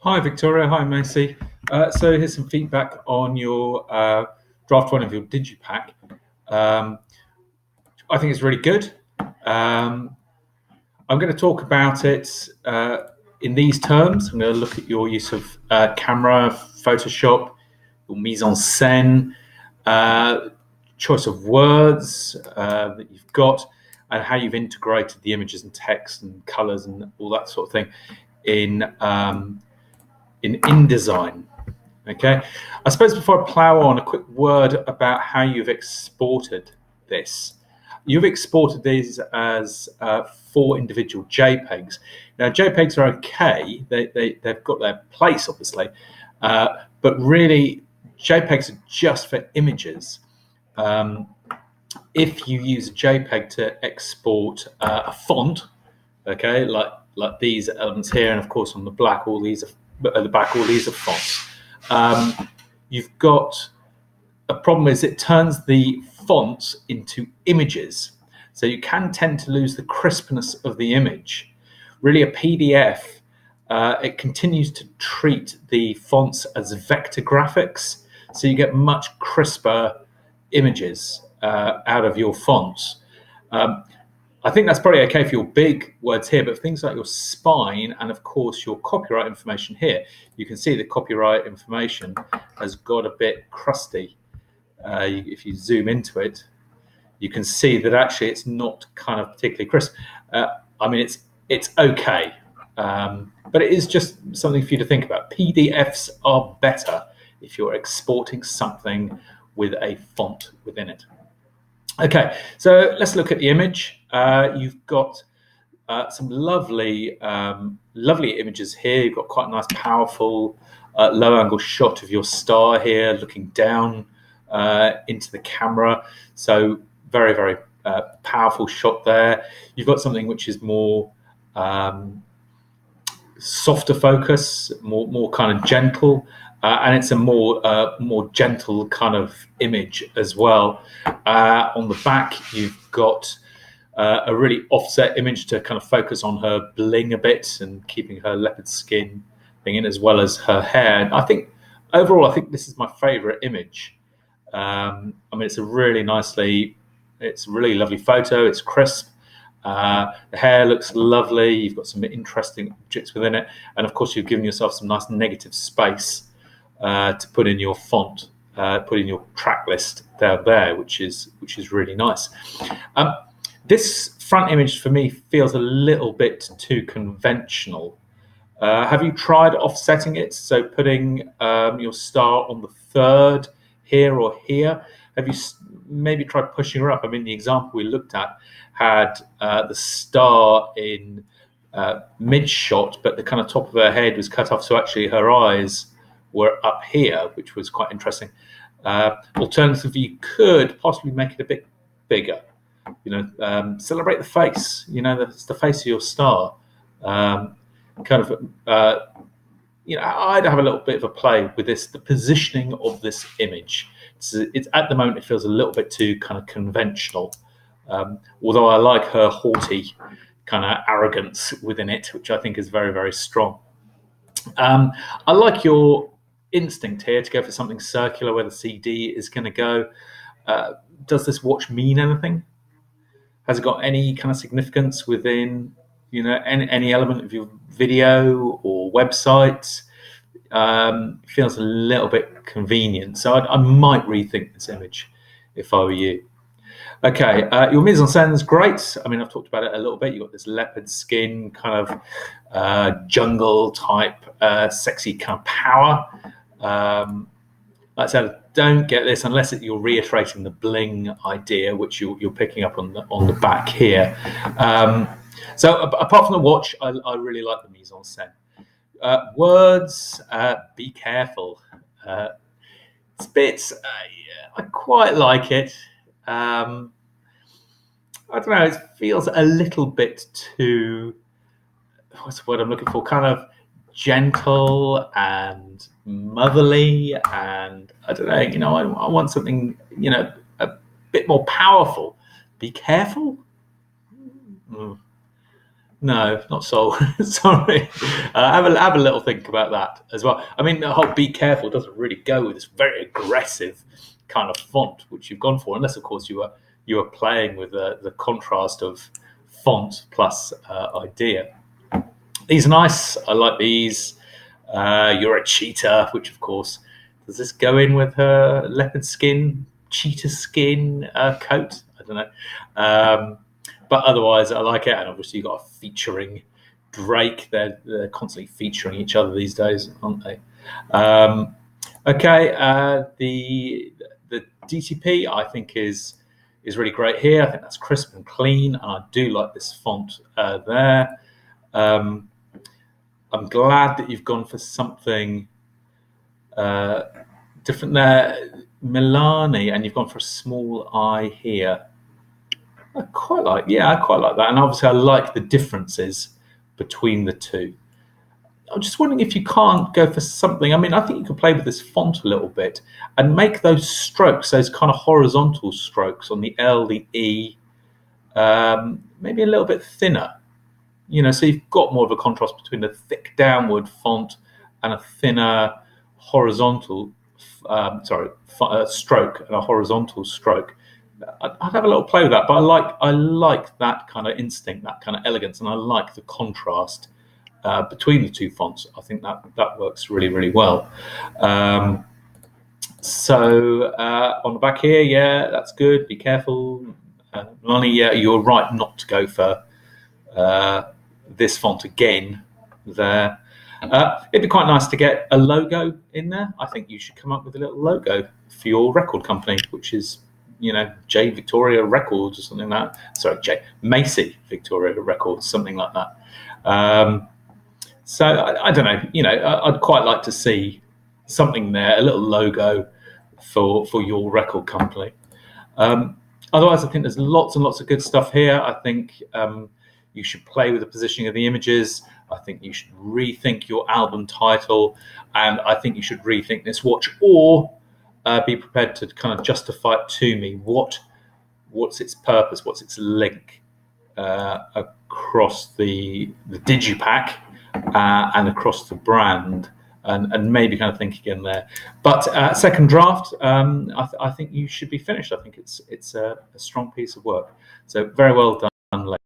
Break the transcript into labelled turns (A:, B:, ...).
A: Hi, Victoria. Hi, Macy. So here's some feedback on your draft one of your Digi pack. Um, I think it's really good. Um, I'm going to talk about it in these terms. I'm going to look at your use of camera, Photoshop, your mise en scène, uh, choice of words that you've got, and how you've integrated the images and text and colors and all that sort of thing in InDesign. Okay, I suppose before I plow on, a quick word about how you've exported this. You've exported these as four individual JPEGs. Now, JPEGs are okay; they've got their place, obviously, but really, JPEGs are just for images. Um, if you use a JPEG to export a font, okay, like these elements here, and of course on the black, all these are at the back, all these are fonts. You've got a problem is it turns the fonts into images. So you can tend to lose the crispness of the image. Really, a PDF, it continues to treat the fonts as vector graphics. So you get much crisper images out of your fonts. I think that's probably okay for your big words here, but things like your spine and, of course, your copyright information here, you can see the copyright information has got a bit crusty. If you zoom into it, you can see that actually it's not kind of particularly crisp. I mean, it's okay, but it is just something for you to think about. PDFs are better if you're exporting something with a font within it. Okay, so let's look at the image. You've got some lovely images here. You've got quite a nice, powerful, low-angle shot of your star here, looking down into the camera. So very powerful shot there. You've got something which is more softer focus, more kind of gentle, and it's a more gentle kind of image as well. On the back, you've got a really offset image to kind of focus on her bling a bit and keeping her leopard skin thing in, as well as her hair. And I think overall, I think this is my favourite image. I mean, it's a really lovely photo. It's crisp. The hair looks lovely. You've got some interesting objects within it, and of course, you've given yourself some nice negative space to put in your font, put in your track list down there, which is really nice. This front image for me feels a little bit too conventional. Have you tried offsetting it? So putting your star on the third here or here? Have you maybe tried pushing her up? I mean, the example we looked at had the star in mid shot, but the kind of top of her head was cut off. So actually her eyes were up here, which was quite interesting. Alternatively, you could possibly make it a bit bigger. Celebrate the face. It's the face of your star. I'd have a little bit of a play with this, the positioning of this image. It's at the moment, it feels a little bit too kind of conventional. Although I like her haughty kind of arrogance within it, which I think is very strong. I like your instinct here to go for something circular where the CD is going to go. Does this watch mean anything? Has it got any kind of significance within, any element of your video or website? Feels a little bit convenient. So I might rethink this image if I were you. Okay, your mise en scène is great. I mean, I've talked about it a little bit. You've got this leopard skin, kind of jungle type, sexy kind of power. Like I said, don't get this unless you're reiterating the bling idea, which you're picking up on the back here. So apart from the watch, I really like the mise en scène. Words, be careful. It's bits. I quite like it. I don't know. It feels a little bit too. What's the word I'm looking for? Kind of gentle and motherly, and I don't know. I want something a bit more powerful. Be careful. No, not sold. Sorry. Have a little think about that as well. I mean, the whole "be careful" doesn't really go with this very aggressive kind of font which you've gone for, unless of course you are playing with the contrast of font plus idea. These are nice. I like these. You're a cheetah, which of course does this go in with her leopard skin, cheetah skin coat? I don't know. But otherwise, I like it. And obviously, you've got a featuring Drake. They're constantly featuring each other these days, aren't they? Okay, the DTP I think is really great here. I think that's crisp and clean, and I do like this font there. Um, I'm glad that you've gone for something different there, Milani, and you've gone for a small I here. I quite like that, and obviously I like the differences between the two. I'm just wondering if you can't go for something. I mean, I think you could play with this font a little bit and make those strokes, those kind of horizontal strokes on the L, the E, maybe a little bit thinner. So you've got more of a contrast between a thick downward font and a thinner horizontal, stroke and a horizontal stroke. I'd have a little play with that, but I like that kind of instinct, that kind of elegance, and I like the contrast between the two fonts. I think that works really, really well. So on the back here, yeah, that's good. Be careful, Lonnie. Yeah, you're right not to go for this font again there. It'd be quite nice to get a logo in there. I think you should come up with a little logo for your record company, which is, J Victoria Records or something like that. Sorry, Macy Victoria Records, something like that. So I don't know. I'd quite like to see something there, a little logo for your record company. Otherwise, I think there's lots and lots of good stuff here. I think you should play with the positioning of the images. I think you should rethink your album title, and I think you should rethink this watch, or be prepared to kind of justify it to me. What's its purpose? What's its link across the digipack and across the brand? And maybe kind of think again there. But second draft, I think you should be finished. I think it's a strong piece of work. So very well done, ladies.